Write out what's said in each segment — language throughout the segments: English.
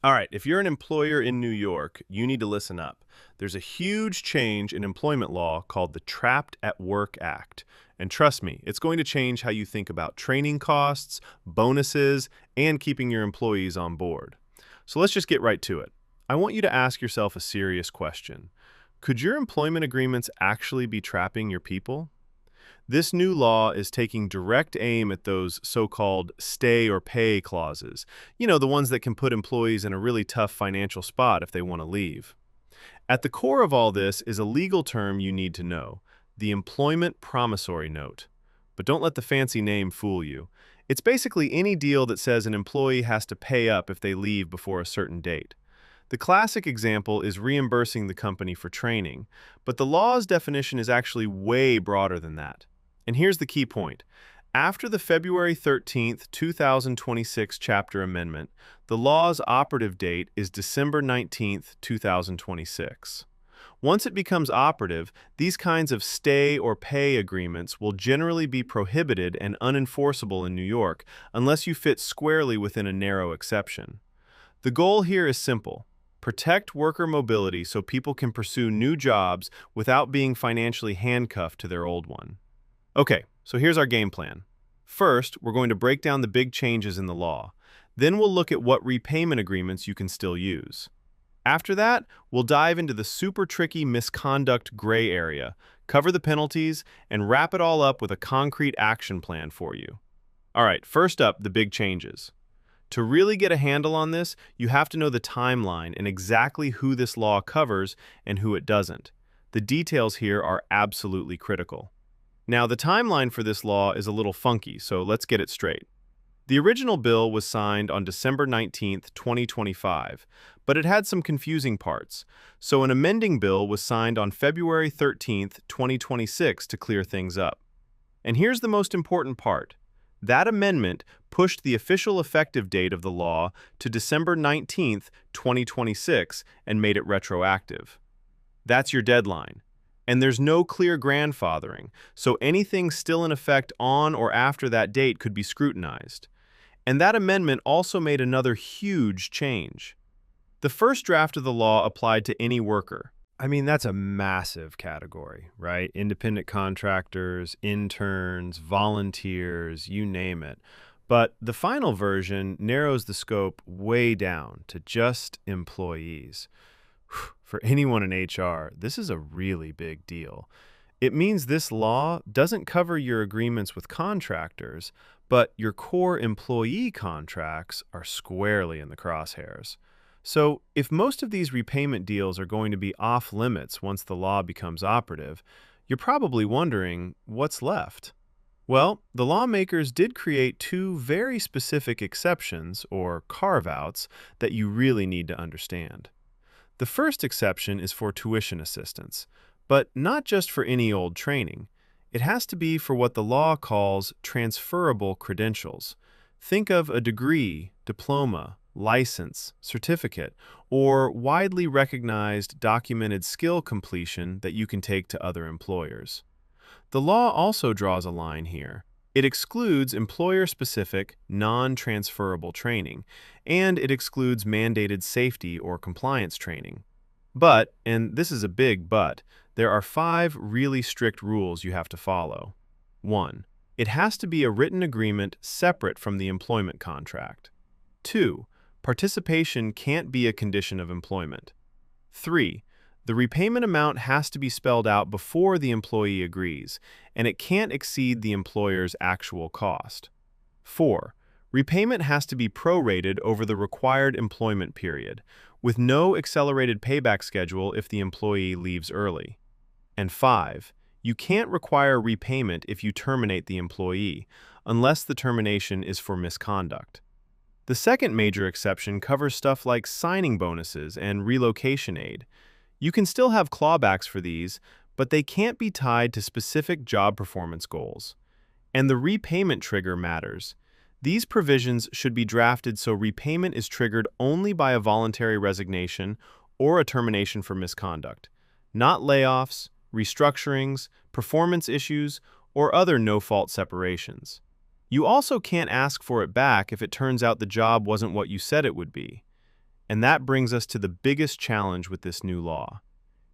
All right, if you're an employer in New York, you need to listen up. There's a huge change in employment law called the Trapped at Work Act. And trust me, it's going to change how you think about training costs, bonuses, and keeping your employees on board. So let's just get right to it. I want you to ask yourself a serious question. Could your employment agreements actually be trapping your people? This new law is taking direct aim at those so-called stay or pay clauses. The ones that can put employees in a really tough financial spot if they want to leave. At the core of all this is a legal term you need to know, the employment promissory note. But don't let the fancy name fool you. It's basically any deal that says an employee has to pay up if they leave before a certain date. The classic example is reimbursing the company for training, but the law's definition is actually way broader than that. And here's the key point. After the February 13th, 2026 chapter amendment, the law's operative date is December 19th, 2026. Once it becomes operative, these kinds of stay or pay agreements will generally be prohibited and unenforceable in New York unless you fit squarely within a narrow exception. The goal here is simple. Protect worker mobility so people can pursue new jobs without being financially handcuffed to their old one. Okay, so here's our game plan. First, we're going to break down the big changes in the law. Then we'll look at what repayment agreements you can still use. After that, we'll dive into the super tricky misconduct gray area, cover the penalties, and wrap it all up with a concrete action plan for you. All right, first up, the big changes. To really get a handle on this, you have to know the timeline and exactly who this law covers and who it doesn't. The details here are absolutely critical. Now, the timeline for this law is a little funky, so let's get it straight. The original bill was signed on December 19th, 2025, but it had some confusing parts, so an amending bill was signed on February 13th, 2026 to clear things up. And here's the most important part. That amendment pushed the official effective date of the law to December 19th, 2026 and made it retroactive. That's your deadline. And there's no clear grandfathering, so anything still in effect on or after that date could be scrutinized. And that amendment also made another huge change. The first draft of the law applied to any worker. I mean, that's a massive category, right? Independent contractors, interns, volunteers, you name it. But the final version narrows the scope way down to just employees. For anyone in HR, this is a really big deal. It means this law doesn't cover your agreements with contractors, but your core employee contracts are squarely in the crosshairs. So, if most of these repayment deals are going to be off limits once the law becomes operative, you're probably wondering what's left. Well, the lawmakers did create two very specific exceptions, or carve-outs, that you really need to understand. The first exception is for tuition assistance, but not just for any old training. It has to be for what the law calls transferable credentials. Think of a degree, diploma, license, certificate, or widely recognized documented skill completion that you can take to other employers. The law also draws a line here. It excludes employer-specific, non-transferable training, and it excludes mandated safety or compliance training. But, and this is a big but, there are 5 really strict rules you have to follow. 1. It has to be a written agreement separate from the employment contract. 2. Participation can't be a condition of employment. 3. The repayment amount has to be spelled out before the employee agrees, and it can't exceed the employer's actual cost. 4. Repayment has to be prorated over the required employment period, with no accelerated payback schedule if the employee leaves early. And 5. You can't require repayment if you terminate the employee, unless the termination is for misconduct. The second major exception covers stuff like signing bonuses and relocation aid. You can still have clawbacks for these, but they can't be tied to specific job performance goals. And the repayment trigger matters. These provisions should be drafted so repayment is triggered only by a voluntary resignation or a termination for misconduct, not layoffs, restructurings, performance issues, or other no-fault separations. You also can't ask for it back if it turns out the job wasn't what you said it would be. And that brings us to the biggest challenge with this new law.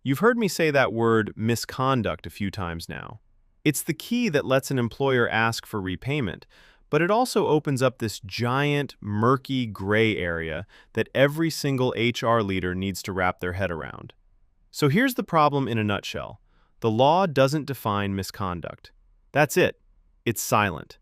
You've heard me say that word misconduct a few times now. It's the key that lets an employer ask for repayment, but it also opens up this giant, murky gray area that every single HR leader needs to wrap their head around. So here's the problem in a nutshell. The law doesn't define misconduct. That's it. It's silent.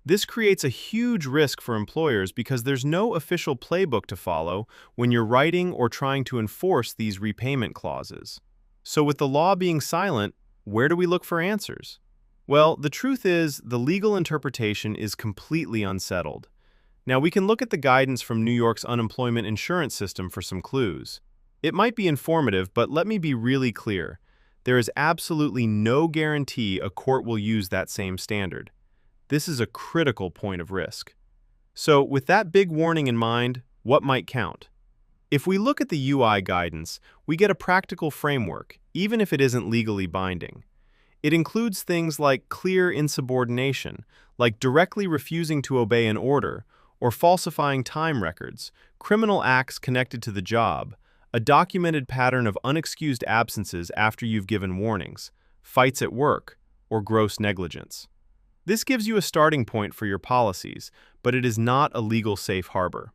This creates a huge risk for employers because there's no official playbook to follow when you're writing or trying to enforce these repayment clauses. So with the law being silent, where do we look for answers? Well, the truth is, the legal interpretation is completely unsettled. Now, we can look at the guidance from New York's unemployment insurance system for some clues. It might be informative, but let me be really clear. There is absolutely no guarantee a court will use that same standard. This is a critical point of risk. So, with that big warning in mind, what might count? If we look at the UI guidance, we get a practical framework, even if it isn't legally binding. It includes things like clear insubordination, like directly refusing to obey an order, or falsifying time records, criminal acts connected to the job, a documented pattern of unexcused absences after you've given warnings, fights at work, or gross negligence. This gives you a starting point for your policies, but it is not a legal safe harbor.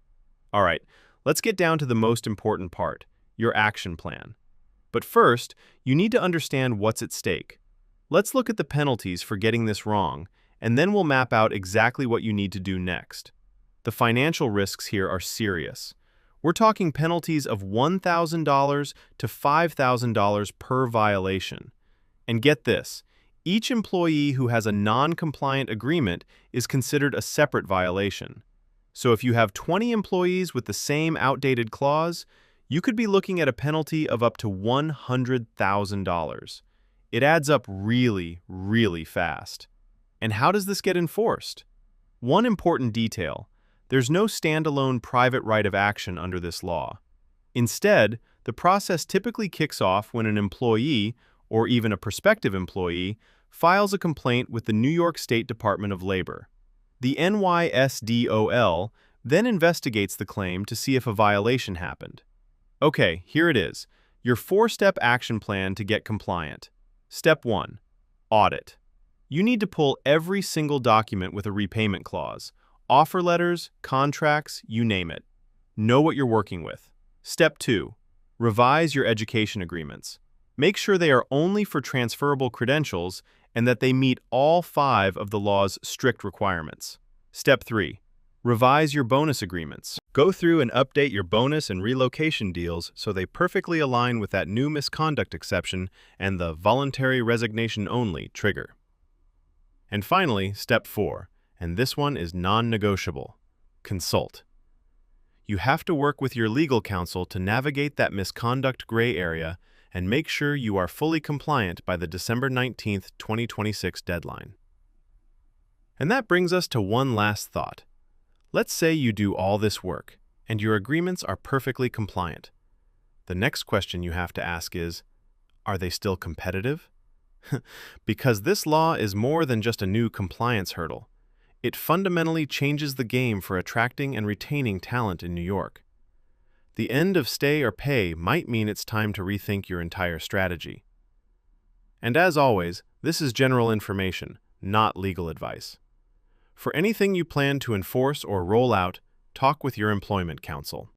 All right, let's get down to the most important part, your action plan. But first, you need to understand what's at stake. Let's look at the penalties for getting this wrong, and then we'll map out exactly what you need to do next. The financial risks here are serious. We're talking penalties of $1,000 to $5,000 per violation. And get this, each employee who has a non-compliant agreement is considered a separate violation. So if you have 20 employees with the same outdated clause, you could be looking at a penalty of up to $100,000. It adds up really, really fast. And how does this get enforced? One important detail, there's no standalone private right of action under this law. Instead, the process typically kicks off when an employee, or even a prospective employee, files a complaint with the New York State Department of Labor. The NYSDOL then investigates the claim to see if a violation happened. Okay, here it is, your 4-step action plan to get compliant. Step 1. Audit. You need to pull every single document with a repayment clause. Offer letters, contracts, you name it. Know what you're working with. Step 2. Revise your education agreements. Make sure they are only for transferable credentials and that they meet all 5 of the law's strict requirements. Step 3. Revise your bonus agreements. Go through and update your bonus and relocation deals so they perfectly align with that new misconduct exception and the voluntary resignation only trigger. And finally, step 4, and this one is non-negotiable. Consult. You have to work with your legal counsel to navigate that misconduct gray area and make sure you are fully compliant by the December 19th, 2026 deadline. And that brings us to one last thought. Let's say you do all this work, and your agreements are perfectly compliant. The next question you have to ask is, are they still competitive? Because this law is more than just a new compliance hurdle. It fundamentally changes the game for attracting and retaining talent in New York. The end of stay or pay might mean it's time to rethink your entire strategy. And as always, this is general information, not legal advice. For anything you plan to enforce or roll out, talk with your employment counsel.